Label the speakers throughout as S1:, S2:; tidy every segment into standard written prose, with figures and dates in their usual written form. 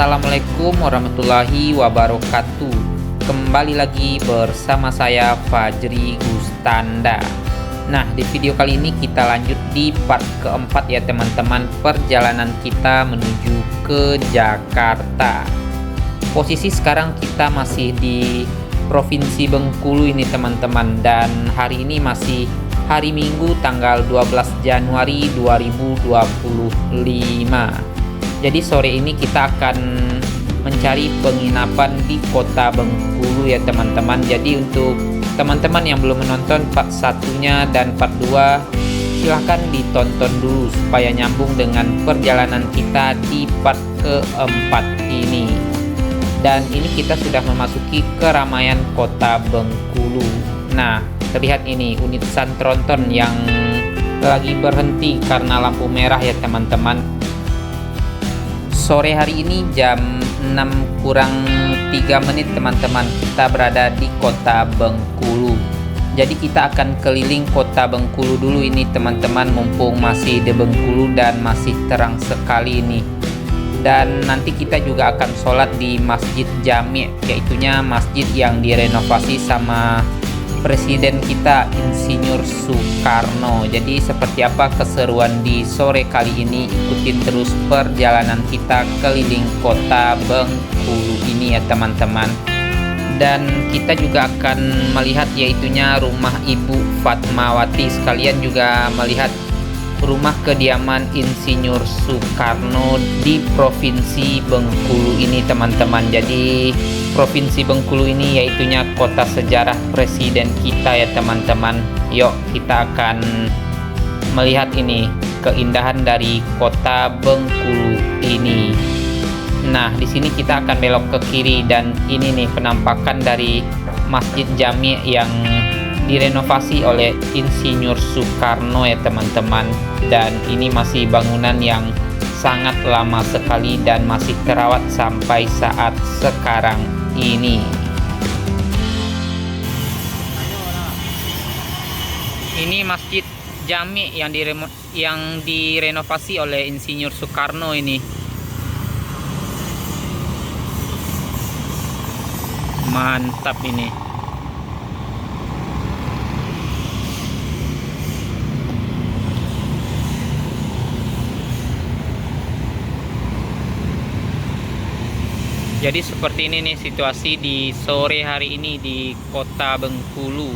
S1: Assalamualaikum warahmatullahi wabarakatuh. Kembali lagi bersama saya Fajri Gustanda. Nah, di video kali ini kita lanjut di part keempat ya teman-teman, perjalanan kita menuju ke Jakarta. Posisi sekarang kita masih di Provinsi Bengkulu ini teman-teman, dan hari ini masih hari Minggu tanggal 12 Januari 2025. Jadi sore ini kita akan mencari penginapan di kota Bengkulu ya teman-teman. Jadi untuk teman-teman yang belum menonton part 1-nya dan part 2, silahkan ditonton dulu supaya nyambung dengan perjalanan kita di part keempat ini. Dan ini kita sudah memasuki keramaian kota Bengkulu. Nah, terlihat ini unit Santronton yang lagi berhenti karena lampu merah ya teman-teman. Sore hari ini jam 6 kurang 3 menit teman-teman, kita berada di kota Bengkulu. Jadi kita akan keliling kota Bengkulu dulu ini teman-teman, mumpung masih di Bengkulu dan masih terang sekali ini. Dan nanti kita juga akan sholat di Masjid Jami', yaitunya masjid yang direnovasi sama Presiden kita Insinyur Soekarno. Jadi seperti apa keseruan di sore kali ini, ikutin terus perjalanan kita keliling kota Bengkulu ini ya teman-teman. Dan kita juga akan melihat yaitunya rumah Ibu Fatmawati, sekalian juga melihat rumah kediaman Insinyur Soekarno di Provinsi Bengkulu ini teman-teman. Jadi Provinsi Bengkulu ini yaitunya kota sejarah presiden kita ya teman-teman. Yuk kita akan melihat ini keindahan dari kota Bengkulu ini. Nah, di sini kita akan belok ke kiri dan ini nih penampakan dari Masjid Jami' yang direnovasi oleh Insinyur Soekarno ya teman-teman. Dan ini masih bangunan yang sangat lama sekali dan masih terawat sampai saat sekarang ini. Ini Masjid Jami' yang direnovasi oleh Insinyur Soekarno ini. Mantap ini. Jadi seperti ini nih situasi di sore hari ini di kota Bengkulu.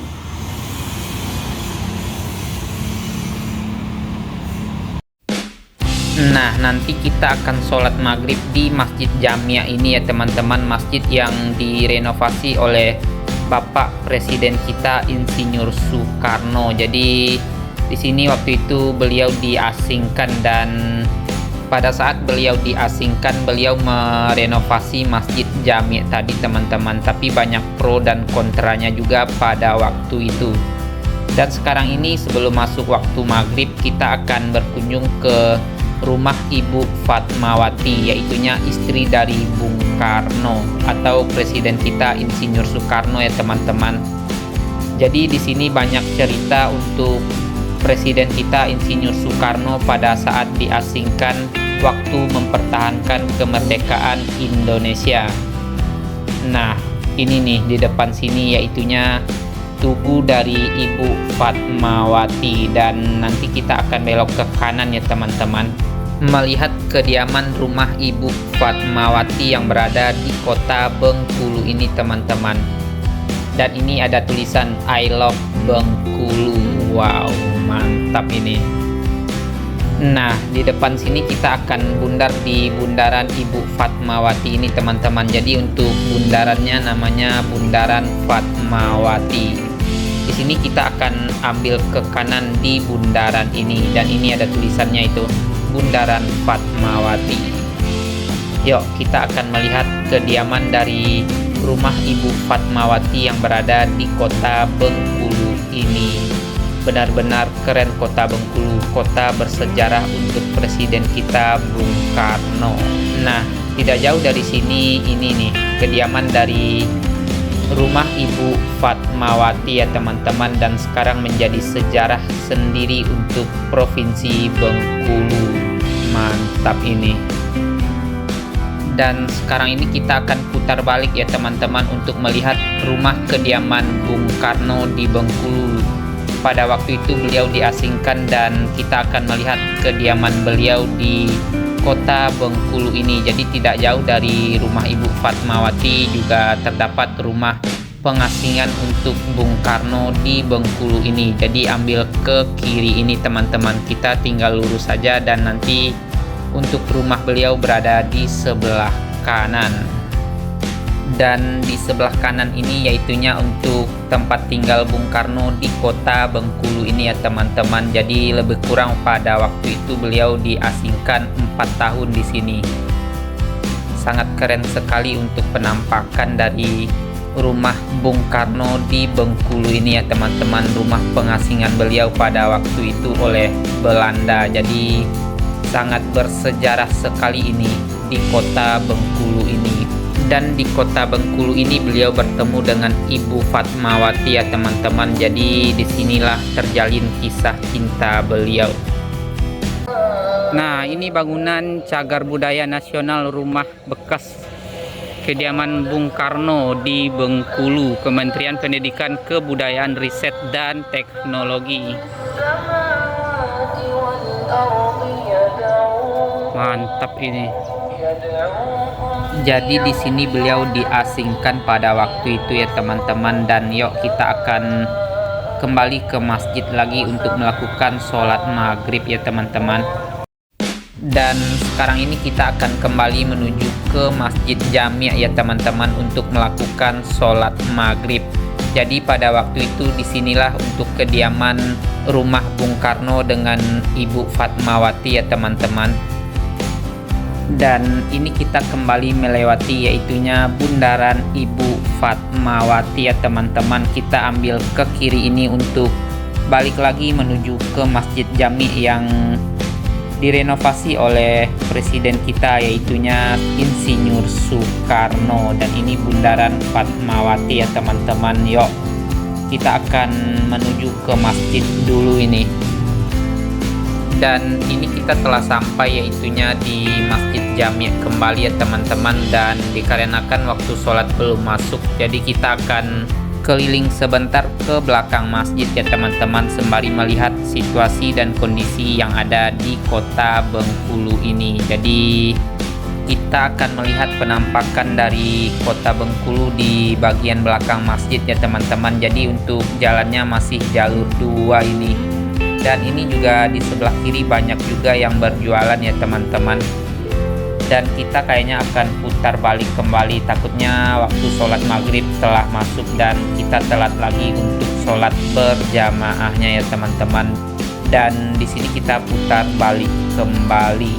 S1: Nah, nanti kita akan sholat maghrib di Masjid Jami' ini ya teman-teman, masjid yang direnovasi oleh Bapak Presiden kita Insinyur Soekarno. Jadi di sini waktu itu beliau diasingkan, dan pada saat beliau diasingkan, beliau merenovasi Masjid Jami' tadi teman-teman. Tapi banyak pro dan kontranya juga pada waktu itu. Dan sekarang ini sebelum masuk waktu maghrib, kita akan berkunjung ke rumah Ibu Fatmawati, yaitunya istri dari Bung Karno atau presiden kita Insinyur Soekarno ya teman-teman. Jadi di sini banyak cerita untuk presiden kita Insinyur Soekarno pada saat diasingkan waktu mempertahankan kemerdekaan Indonesia. Nah, ini nih di depan sini yaitunya tugu dari Ibu Fatmawati, dan nanti kita akan belok ke kanan ya teman-teman, melihat kediaman rumah Ibu Fatmawati yang berada di kota Bengkulu ini teman-teman. Dan ini ada tulisan I love Bengkulu. Wow, mantap ini. Nah, di depan sini kita akan bundar di bundaran Ibu Fatmawati ini teman-teman. Jadi untuk bundarannya namanya Bundaran Fatmawati. Di sini kita akan ambil ke kanan di bundaran ini, dan ini ada tulisannya itu Bundaran Fatmawati. Yuk, kita akan melihat kediaman dari rumah Ibu Fatmawati yang berada di kota Bengkulu ini. Benar-benar keren kota Bengkulu, kota bersejarah untuk presiden kita Bung Karno. Nah, tidak jauh dari sini ini nih kediaman dari rumah Ibu Fatmawati ya teman-teman, dan sekarang menjadi sejarah sendiri untuk Provinsi Bengkulu. Mantap ini. Dan sekarang ini kita akan putar balik ya teman-teman untuk melihat rumah kediaman Bung Karno di Bengkulu. Pada waktu itu beliau diasingkan dan kita akan melihat kediaman beliau di kota Bengkulu ini. Jadi tidak jauh dari rumah Ibu Fatmawati juga terdapat rumah pengasingan untuk Bung Karno di Bengkulu ini. Jadi ambil ke kiri ini teman-teman, kita tinggal lurus saja dan nanti untuk rumah beliau berada di sebelah kanan. Dan di sebelah kanan ini yaitunya untuk tempat tinggal Bung Karno di kota Bengkulu ini ya teman-teman. Jadi lebih kurang pada waktu itu beliau diasingkan 4 tahun di sini. Sangat keren sekali untuk penampakan dari rumah Bung Karno di Bengkulu ini ya teman-teman. Rumah pengasingan beliau pada waktu itu oleh Belanda. Jadi sangat bersejarah sekali ini di kota Bengkulu ini. Dan di kota Bengkulu ini beliau bertemu dengan Ibu Fatmawati ya teman-teman. Jadi disinilah terjalin kisah cinta beliau. Nah, ini bangunan cagar budaya nasional rumah bekas kediaman Bung Karno di Bengkulu, Kementerian Pendidikan, Kebudayaan, Riset dan Teknologi. Mantap ini. Jadi di sini beliau diasingkan pada waktu itu ya teman-teman, dan yuk kita akan kembali ke masjid lagi untuk melakukan sholat maghrib ya teman-teman. Dan sekarang ini kita akan kembali menuju ke Masjid Jami' ya teman-teman untuk melakukan sholat maghrib. Jadi pada waktu itu disinilah untuk kediaman rumah Bung Karno dengan Ibu Fatmawati ya teman-teman. Dan ini kita kembali melewati yaitunya bundaran Ibu Fatmawati ya teman-teman. Kita ambil ke kiri ini untuk balik lagi menuju ke Masjid Jami' yang direnovasi oleh presiden kita yaitunya Insinyur Soekarno. Dan ini bundaran Fatmawati ya teman-teman. Yuk kita akan menuju ke masjid dulu ini. Dan ini kita telah sampai yaitunya di Masjid Jami' kembali ya teman-teman. Dan dikarenakan waktu sholat belum masuk, jadi kita akan keliling sebentar ke belakang masjid ya teman-teman, sembari melihat situasi dan kondisi yang ada di kota Bengkulu ini. Jadi kita akan melihat penampakan dari kota Bengkulu di bagian belakang masjid ya teman-teman. Jadi untuk jalannya masih jalur 2 ini. Dan ini juga di sebelah kiri banyak juga yang berjualan ya teman-teman. Dan kita kayaknya akan putar balik kembali, takutnya waktu sholat maghrib telah masuk dan kita telat lagi untuk sholat berjamaahnya ya teman-teman. Dan di sini kita putar balik kembali.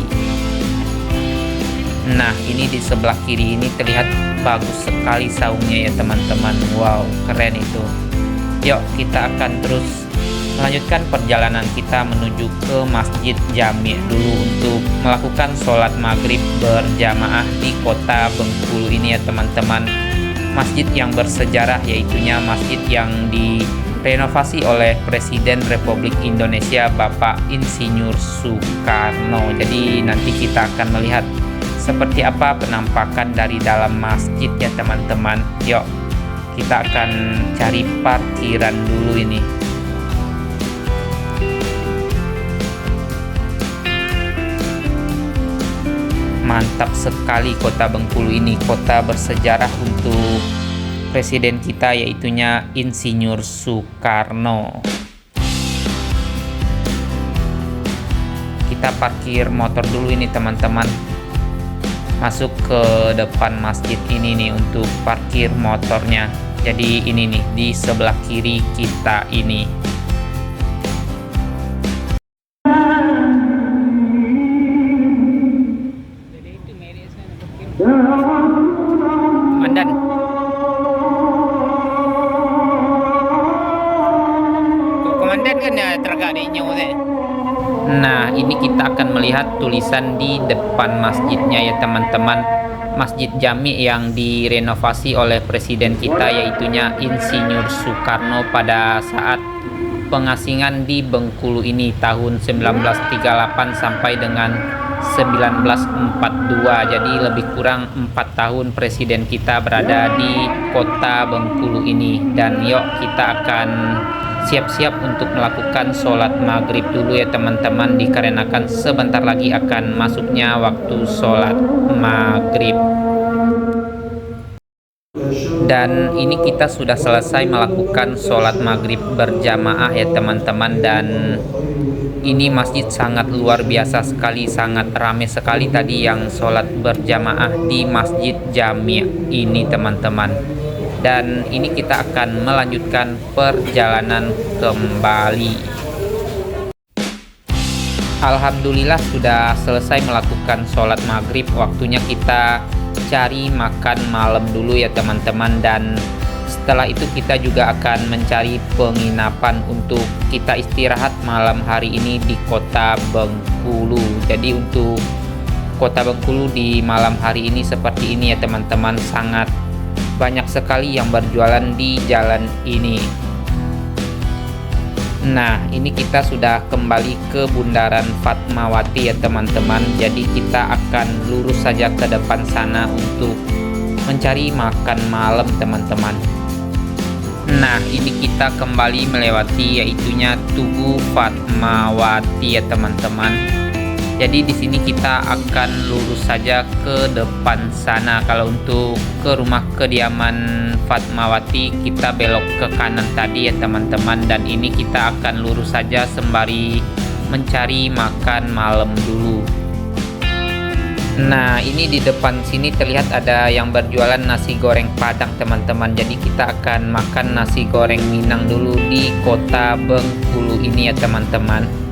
S1: Nah, ini di sebelah kiri ini terlihat bagus sekali saungnya ya teman-teman. Wow, keren itu. Yuk kita akan terus melanjutkan perjalanan kita menuju ke Masjid Jami' dulu untuk melakukan sholat maghrib berjamaah di kota Bengkulu ini ya teman-teman. Masjid yang bersejarah yaitunya masjid yang direnovasi oleh Presiden Republik Indonesia Bapak Insinyur Soekarno. Jadi nanti kita akan melihat seperti apa penampakan dari dalam masjid ya teman-teman. Yuk kita akan cari parkiran dulu ini. Mantap sekali kota Bengkulu ini, kota bersejarah untuk presiden kita yaitunya Insinyur Soekarno. Kita parkir motor dulu ini teman-teman. Masuk ke depan masjid ini nih untuk parkir motornya. Jadi ini nih di sebelah kiri kita ini. Komandan. Komandan kan ya tergadainya. Nah, ini kita akan melihat tulisan di depan masjidnya ya teman-teman. Masjid Jami' yang direnovasi oleh presiden kita yaitunya Insinyur Soekarno pada saat pengasingan di Bengkulu ini tahun 1938 sampai dengan 1942. Jadi lebih kurang 4 tahun presiden kita berada di kota Bengkulu ini. Dan yuk kita akan siap-siap untuk melakukan sholat maghrib dulu ya teman-teman, dikarenakan sebentar lagi akan masuknya waktu sholat maghrib. Dan ini kita sudah selesai melakukan sholat maghrib berjamaah ya teman-teman, dan ini masjid sangat luar biasa sekali, sangat ramai sekali tadi yang sholat berjamaah di Masjid Jami' ini teman-teman. Dan ini kita akan melanjutkan perjalanan kembali. Alhamdulillah sudah selesai melakukan sholat maghrib. Waktunya kita cari makan malam dulu ya teman-teman, dan setelah itu kita juga akan mencari penginapan untuk kita istirahat malam hari ini di kota Bengkulu. Jadi untuk kota Bengkulu di malam hari ini seperti ini ya teman-teman, sangat banyak sekali yang berjualan di jalan ini. Nah, ini kita sudah kembali ke Bundaran Fatmawati ya teman-teman. Jadi kita akan lurus saja ke depan sana untuk mencari makan malam teman-teman. Nah, ini kita kembali melewati yaitunya Tugu Fatmawati ya teman-teman. Jadi di sini kita akan lurus saja ke depan sana. Kalau untuk ke rumah kediaman Fatmawati kita belok ke kanan tadi ya teman-teman, dan ini kita akan lurus saja sembari mencari makan malam dulu. Nah, ini di depan sini terlihat ada yang berjualan nasi goreng Padang teman-teman. Jadi kita akan makan nasi goreng Minang dulu di kota Bengkulu ini ya teman-teman.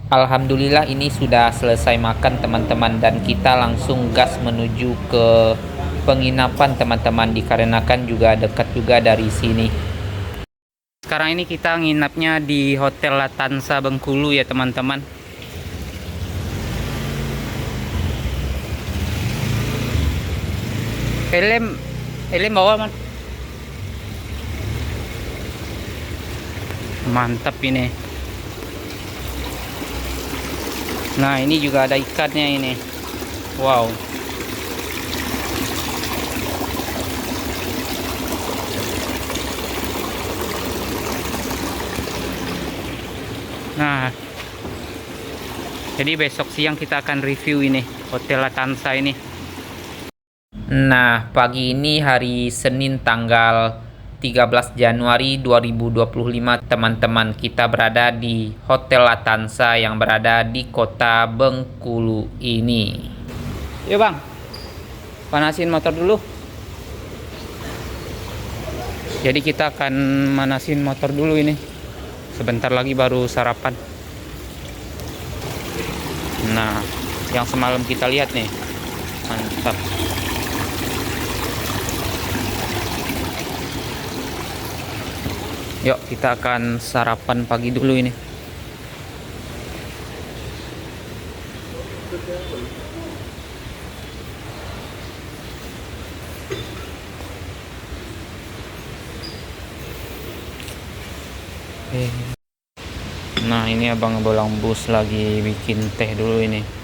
S1: Alhamdulillah ini sudah selesai makan teman-teman, dan kita langsung gas menuju ke penginapan teman-teman, dikarenakan juga dekat juga dari sini. Sekarang ini kita nginapnya di Hotel Latansa Bengkulu ya teman-teman. Helm bawa man. Mantap ini. Nah, ini juga ada ikannya ini. Wow. Nah, jadi besok siang kita akan review ini Hotel Latansa ini. Nah, pagi ini hari Senin tanggal 13 Januari 2025 teman-teman, kita berada di Hotel Latansa yang berada di kota Bengkulu ini. Yuk bang, panasin motor dulu. Jadi kita akan manasin motor dulu ini. Sebentar lagi baru sarapan. Nah, yang semalam kita lihat nih, mantap. Yuk kita akan sarapan pagi dulu ini. Nah, ini abang bolang bus lagi bikin teh dulu ini.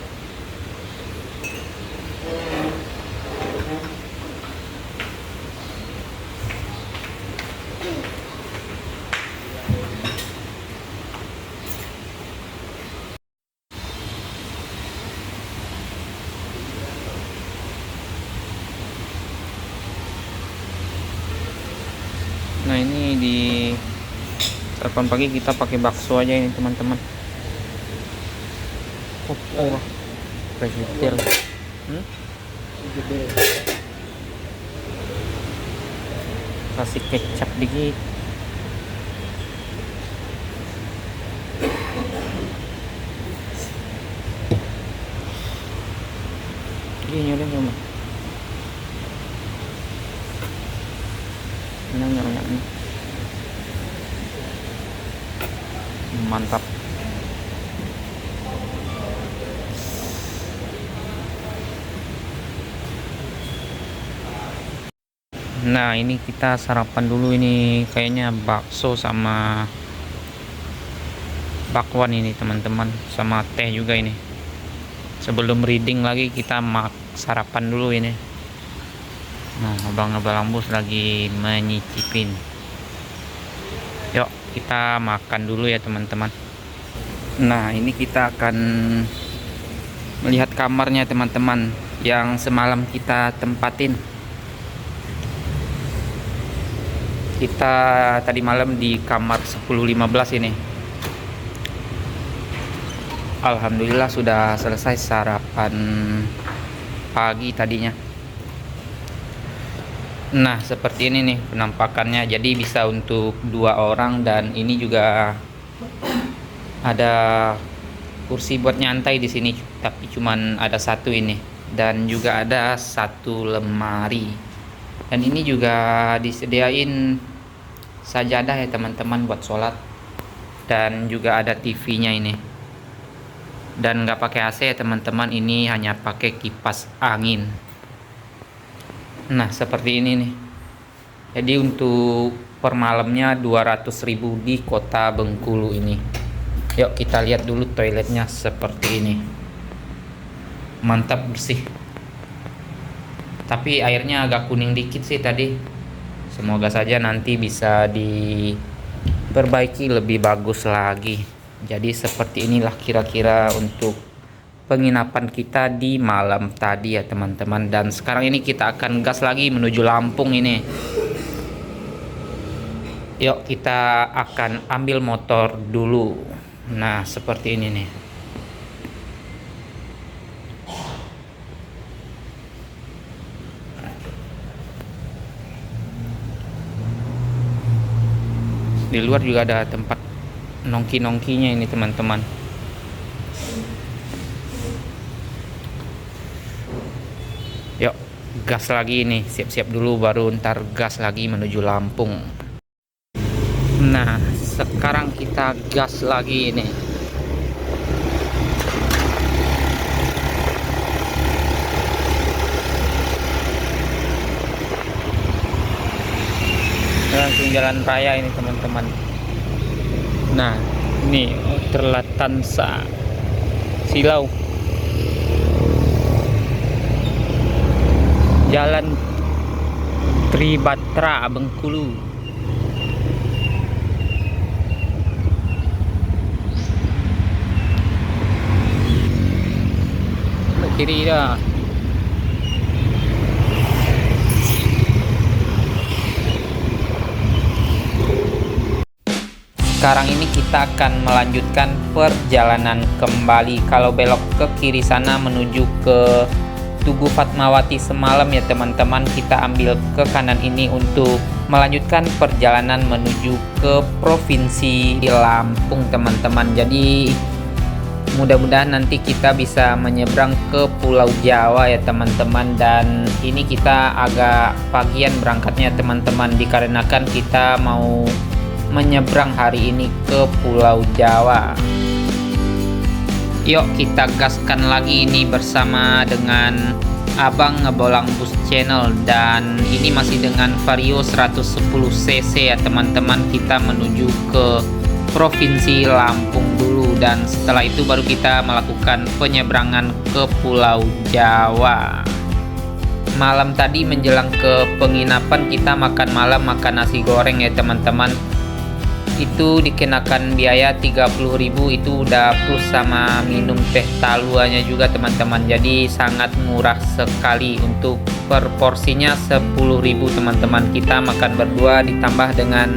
S1: Nah, ini di sarapan pagi kita pakai bakso aja ini teman-teman. Oh, vegetal. Kasih kecap dikit. Ini nyuruh cuma. Banyak nih. Mantap. Nah, ini kita sarapan dulu ini, kayaknya bakso sama bakwan ini teman-teman, sama teh juga ini. Sebelum reading lagi kita sarapan dulu ini. Nah, abang-abang Bus lagi menyicipin. Yuk kita makan dulu ya teman-teman. Nah, ini kita akan melihat kamarnya teman-teman yang semalam kita tempatin. Kita tadi malam di kamar 1015 ini. Alhamdulillah sudah selesai sarapan pagi tadinya. Nah, seperti ini nih penampakannya. Jadi bisa untuk 2 orang, dan ini juga ada kursi buat nyantai di sini, tapi cuman ada 1 ini, dan juga ada 1 lemari. Dan ini juga disediain sajadah ya teman-teman buat sholat, dan juga ada TV-nya ini. Dan nggak pakai AC ya teman-teman, ini hanya pakai kipas angin. Nah, seperti ini nih. Jadi untuk per malamnya 200.000 di kota Bengkulu ini. Yuk kita lihat dulu toiletnya seperti ini. Mantap, bersih. Tapi airnya agak kuning dikit sih tadi. Semoga saja nanti bisa diperbaiki lebih bagus lagi. Jadi seperti inilah kira-kira untuk penginapan kita di malam tadi ya teman-teman. Dan sekarang ini kita akan gas lagi menuju Lampung ini. Yuk kita akan ambil motor dulu. Nah, seperti ini nih. Di luar juga ada tempat nongki-nongkinya ini teman-teman. Yuk gas lagi nih, siap-siap dulu baru ntar gas lagi menuju Lampung. Nah, sekarang kita gas lagi ini. Langsung jalan raya ini teman-teman. Nah, ini Terlatansa Silau, Jalan Tribatra Bengkulu. Kiri dah. Sekarang ini kita akan melanjutkan perjalanan kembali. Kalau belok ke kiri sana menuju ke Tugu Fatmawati semalam ya teman-teman, kita ambil ke kanan ini untuk melanjutkan perjalanan menuju ke Provinsi Lampung teman-teman. Jadi mudah-mudahan nanti kita bisa menyeberang ke Pulau Jawa ya teman-teman. Dan ini kita agak pagian berangkatnya teman-teman, dikarenakan kita mau menyeberang hari ini ke Pulau Jawa. Yuk kita gaskan lagi ini bersama dengan Abang Ngebolang Bus Channel, dan ini masih dengan Vario 110cc ya teman-teman. Kita menuju ke Provinsi Lampung dulu, dan setelah itu baru kita melakukan penyeberangan ke Pulau Jawa. Malam tadi menjelang ke penginapan kita makan malam, makan nasi goreng ya teman-teman. Itu dikenakan biaya 30.000, itu udah plus sama minum teh taluanya juga teman-teman. Jadi sangat murah sekali. Untuk per porsinya 10.000 teman-teman. Kita makan berdua ditambah dengan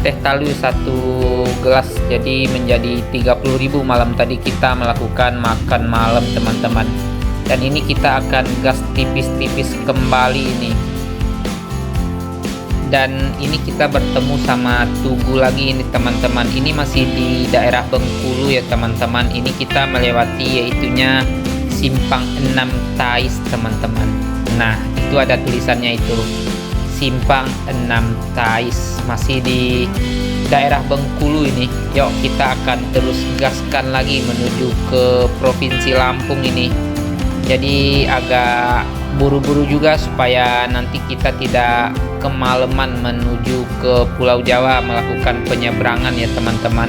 S1: teh talu 1 gelas, jadi menjadi 30.000 malam tadi kita melakukan makan malam teman-teman. Dan ini kita akan gas tipis-tipis kembali ini. Dan ini kita bertemu sama Tugu lagi ini teman-teman. Ini masih di daerah Bengkulu ya teman-teman. Ini kita melewati yaitunya Simpang 6 Tais teman-teman. Nah, itu ada tulisannya itu, Simpang 6 Tais, masih di daerah Bengkulu ini. Yuk kita akan terus gaskan lagi menuju ke Provinsi Lampung ini. Jadi agak buru-buru juga supaya nanti kita tidak kemalaman menuju ke Pulau Jawa melakukan penyeberangan ya teman-teman.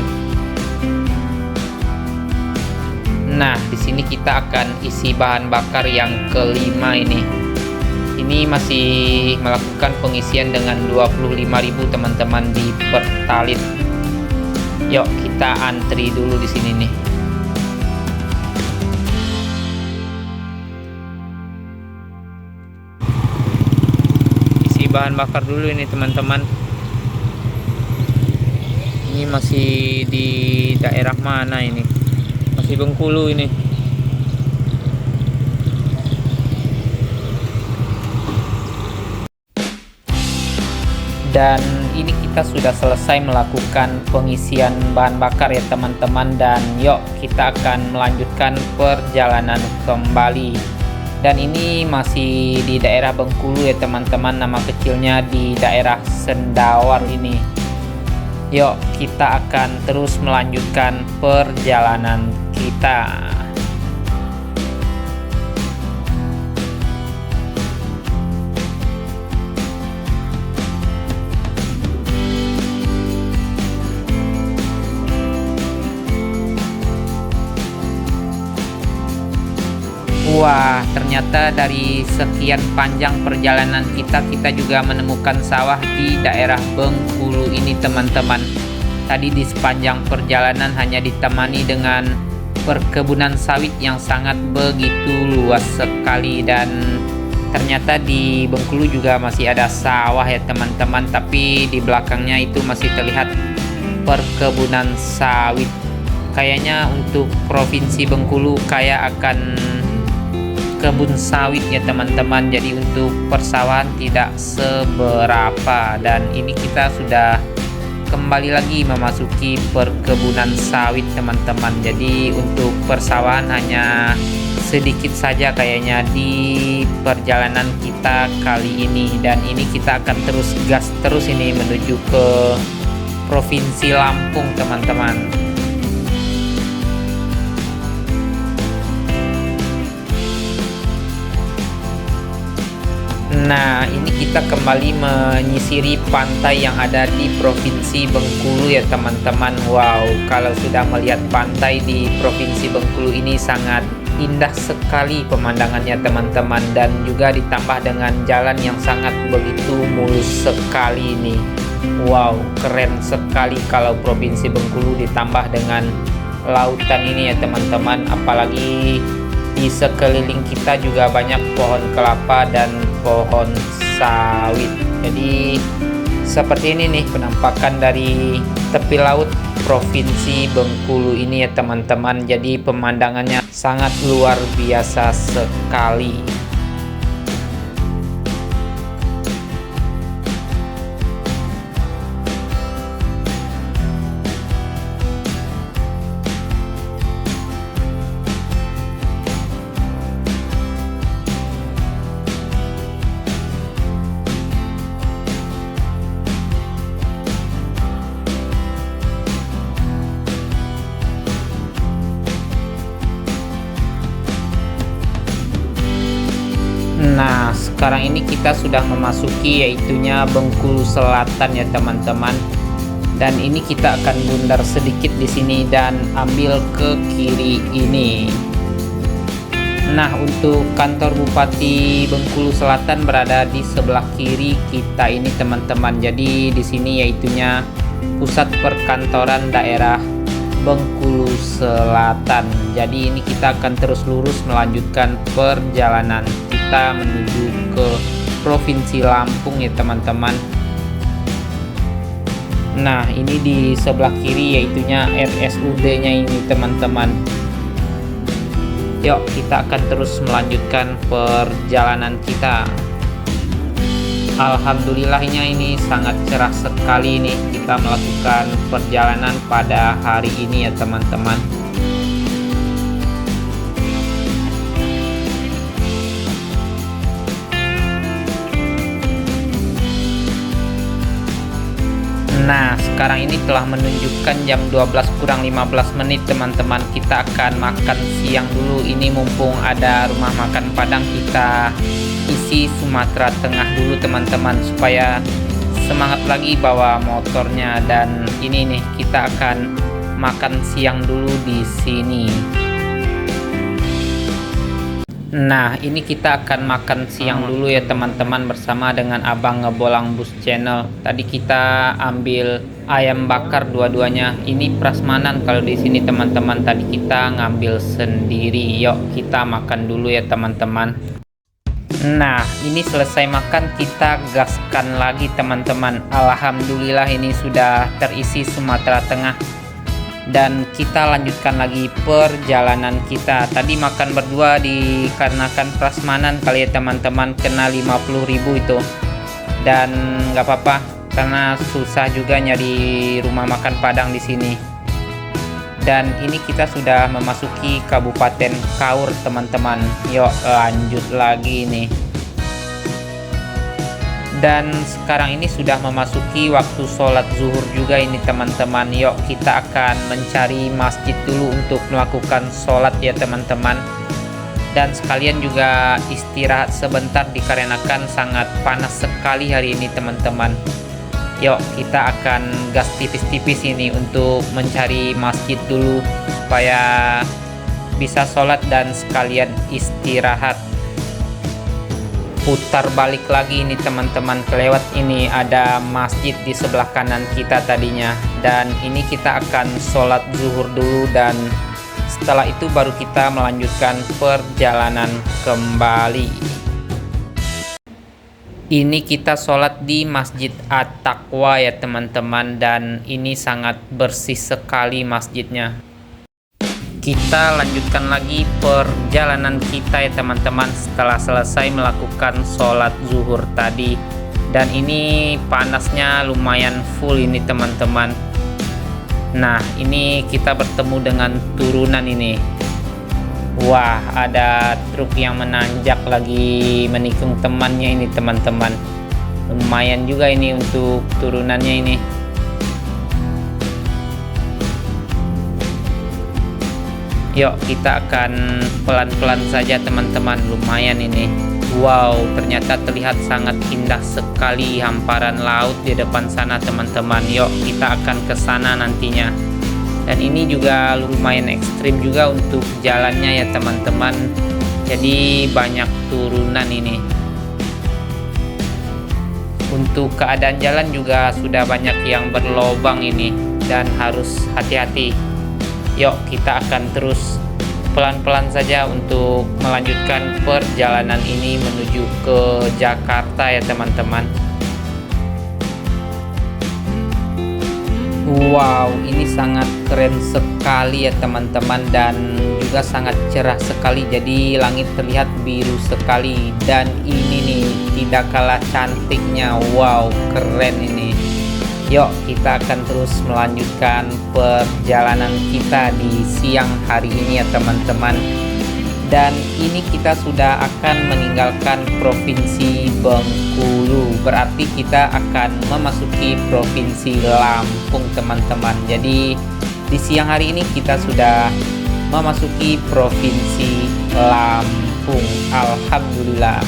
S1: Nah, di sini kita akan isi bahan bakar yang kelima ini. Ini masih melakukan pengisian dengan 25.000 teman-teman di Pertalite. Yuk kita antri dulu di sini nih. Isi bahan bakar dulu ini teman-teman. Ini masih di daerah mana ini? Masih Bengkulu ini. Dan ini kita sudah selesai melakukan pengisian bahan bakar ya teman-teman, dan yuk kita akan melanjutkan perjalanan kembali. Dan ini masih di daerah Bengkulu ya teman-teman, nama kecilnya di daerah Sendawar ini. Yuk kita akan terus melanjutkan perjalanan kita. Wah, ternyata dari sekian panjang perjalanan kita juga menemukan sawah di daerah Bengkulu ini teman-teman. Tadi di sepanjang perjalanan hanya ditemani dengan perkebunan sawit yang sangat begitu luas sekali, dan ternyata di Bengkulu juga masih ada sawah ya teman-teman, tapi di belakangnya itu masih terlihat perkebunan sawit. Kayaknya untuk Provinsi Bengkulu kayak akan kebun sawit ya teman-teman, jadi untuk persawahan tidak seberapa. Dan ini kita sudah kembali lagi memasuki perkebunan sawit teman-teman, jadi untuk persawahan hanya sedikit saja kayaknya di perjalanan kita kali ini. Dan ini kita akan terus gas terus ini menuju ke Provinsi Lampung teman-teman. Nah, ini kita kembali menyisiri pantai yang ada di Provinsi Bengkulu ya teman-teman. Wow, kalau sudah melihat pantai di Provinsi Bengkulu ini sangat indah sekali pemandangannya teman-teman, dan juga ditambah dengan jalan yang sangat begitu mulus sekali ini. Wow, keren sekali kalau Provinsi Bengkulu ditambah dengan lautan ini ya teman-teman. Apalagi di sekeliling kita juga banyak pohon kelapa dan pohon sawit. Jadi seperti ini nih penampakan dari tepi laut Provinsi Bengkulu ini ya teman-teman. Jadi pemandangannya sangat luar biasa sekali. Nah, sekarang ini kita sudah memasuki yaitunya Bengkulu Selatan ya teman-teman. Dan ini kita akan bundar sedikit di sini dan ambil ke kiri ini. Nah, untuk kantor Bupati Bengkulu Selatan berada di sebelah kiri kita ini teman-teman. Jadi di sini yaitunya pusat perkantoran daerah Bengkulu Selatan. Jadi ini kita akan terus lurus melanjutkan perjalanan kita menuju ke Provinsi Lampung ya teman-teman. Nah, ini di sebelah kiri yaitunya RSUD-nya ini teman-teman. Yuk kita akan terus melanjutkan perjalanan kita. Alhamdulillahnya ini sangat cerah sekali nih kita melakukan perjalanan pada hari ini ya teman-teman. Nah, sekarang ini telah menunjukkan jam 12:15 teman-teman. Kita akan makan siang dulu. Ini mumpung ada rumah makan Padang, kita isi Sumatera Tengah dulu teman-teman, supaya semangat lagi bawa motornya. Dan ini nih kita akan makan siang dulu di sini. Nah, ini kita akan makan siang dulu ya teman-teman bersama dengan Abang Ngebolang Bus Channel. Tadi kita ambil ayam bakar dua-duanya. Ini prasmanan kalau di sini teman-teman. Tadi kita ngambil sendiri. Yuk kita makan dulu ya teman-teman. Nah, ini selesai makan kita gaskan lagi teman-teman. Alhamdulillah ini sudah terisi Sumatera Tengah. Dan kita lanjutkan lagi perjalanan kita. Tadi makan berdua dikarenakan prasmanan kali ya teman-teman, kena 50.000 itu. Dan nggak apa-apa karena susah juga nyari rumah makan Padang di sini. Dan ini kita sudah memasuki Kabupaten Kaur teman-teman. Yuk lanjut lagi nih. Dan sekarang ini sudah memasuki waktu sholat zuhur juga ini teman-teman. Yuk kita akan mencari masjid dulu untuk melakukan sholat ya teman-teman. Dan sekalian juga istirahat sebentar dikarenakan sangat panas sekali hari ini teman-teman. Yuk kita akan gas tipis-tipis ini untuk mencari masjid dulu supaya bisa sholat dan sekalian istirahat. Putar balik lagi ini teman-teman, kelewat ini ada masjid di sebelah kanan kita tadinya. Dan ini kita akan sholat zuhur dulu dan setelah itu baru kita melanjutkan perjalanan kembali. Ini kita sholat di Masjid At-Taqwa ya teman-teman, dan ini sangat bersih sekali masjidnya. Kita lanjutkan lagi perjalanan kita ya teman-teman setelah selesai melakukan sholat zuhur tadi. Dan ini panasnya lumayan full ini teman-teman. Nah, ini kita bertemu dengan turunan ini. Wah, ada truk yang menanjak lagi menikung temannya ini teman-teman. Lumayan juga ini untuk turunannya ini. Yuk kita akan pelan-pelan saja teman-teman, lumayan ini. Wow, ternyata terlihat sangat indah sekali hamparan laut di depan sana teman-teman. Yuk kita akan ke sana nantinya. Dan ini juga lumayan ekstrim juga untuk jalannya ya teman-teman. Jadi banyak turunan ini. Untuk keadaan jalan juga sudah banyak yang berlobang ini dan harus hati-hati. Yuk kita akan terus pelan-pelan saja untuk melanjutkan perjalanan ini menuju ke Jakarta ya teman-teman. Wow, ini sangat keren sekali ya teman-teman, dan juga sangat cerah sekali. Jadi langit terlihat biru sekali, dan ini nih tidak kalah cantiknya. Wow, keren ini. Yuk kita akan terus melanjutkan perjalanan kita di siang hari ini ya teman-teman. Dan ini kita sudah akan meninggalkan Provinsi Bengkulu. Berarti kita akan memasuki Provinsi Lampung teman-teman. Jadi di siang hari ini kita sudah memasuki Provinsi Lampung. Alhamdulillah.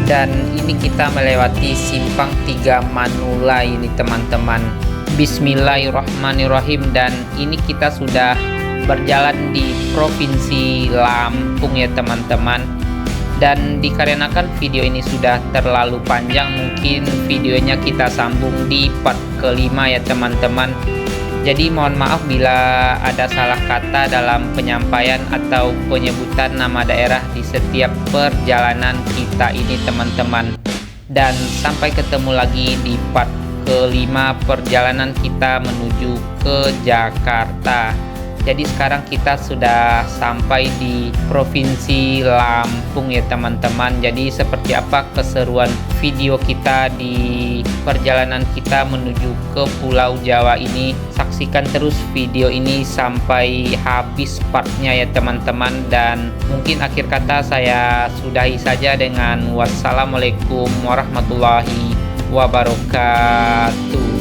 S1: Dan ini kita melewati simpang 3 Manula ini teman-teman. Bismillahirrahmanirrahim. Dan ini kita sudah berjalan di Provinsi Lampung ya teman-teman. Dan dikarenakan video ini sudah terlalu panjang, mungkin videonya kita sambung di part kelima ya teman-teman. Jadi mohon maaf bila ada salah kata dalam penyampaian atau penyebutan nama daerah di setiap perjalanan kita ini teman-teman. Dan sampai ketemu lagi di part kelima perjalanan kita menuju ke Jakarta. Jadi sekarang kita sudah sampai di Provinsi Lampung ya teman-teman. Jadi seperti apa keseruan video kita di perjalanan kita menuju ke Pulau Jawa ini, saksikan terus video ini sampai habis partnya ya teman-teman. Dan mungkin akhir kata saya sudahi saja dengan wassalamualaikum warahmatullahi wabarakatuh.